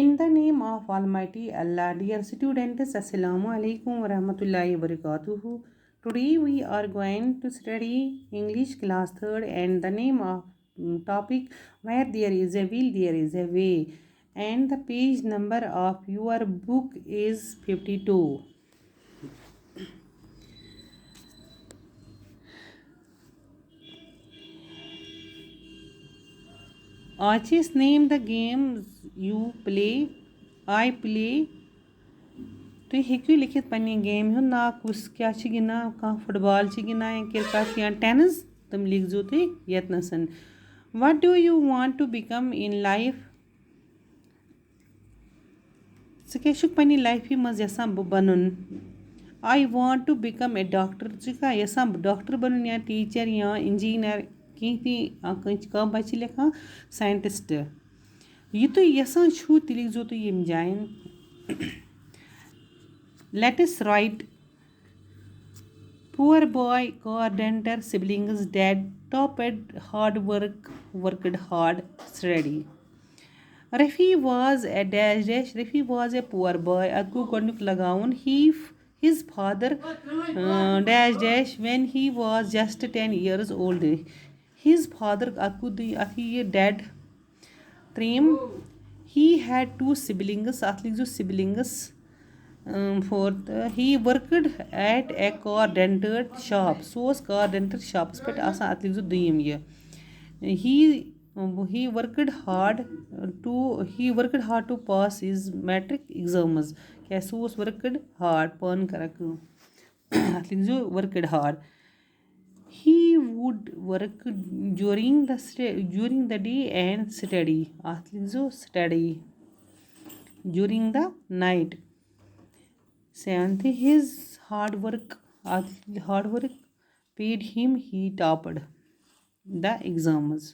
In the name of Almighty Allah, dear students, Assalamu alaikum wa rahmatullahi wa barakatuhu. Today we are going to study English class 3rd and the name of topic where there is a will, there is a way. And the page number of your book is 52. Archie's name the games you play. I play. तुम हेक्यू लिखित पन्ने game हुंद नाव कुस क्या गिंदान कह football गिंदान या cricket या tennis तुम लिखजो तुम यतनसन what do you want to become in life क्या पन्ने लाइफ मज यसान बनन I want to become a doctor क्या यसान डॉक्टर बनन या टीचर या इंजीनियर कह बच्चे लिखान साइंटिस्ट यह तुम यसान छू तह लिखजो तुम यम जायन Let us write. Poor boy, carpenter, siblings, dead, topped, hard work, worked hard, steady. Rafi was a dash. Rafi was a poor boy. Akku kodnuk lagaun. His father dash when he was just 10 years old. His father akku athi dead. Trim. He had two siblings. Athlik jo siblings. Fourth, he worked at a carpenter shop. So was carpenter shops पे आसान अतलिक जो दुयम ये he worked hard to pass his matric exams. क्या so was worked hard पान करा अतलिक जो worked hard. He would work during the day and study. अतलिक जो study during the night. Seventh, his hard work paid him. He topped the exams.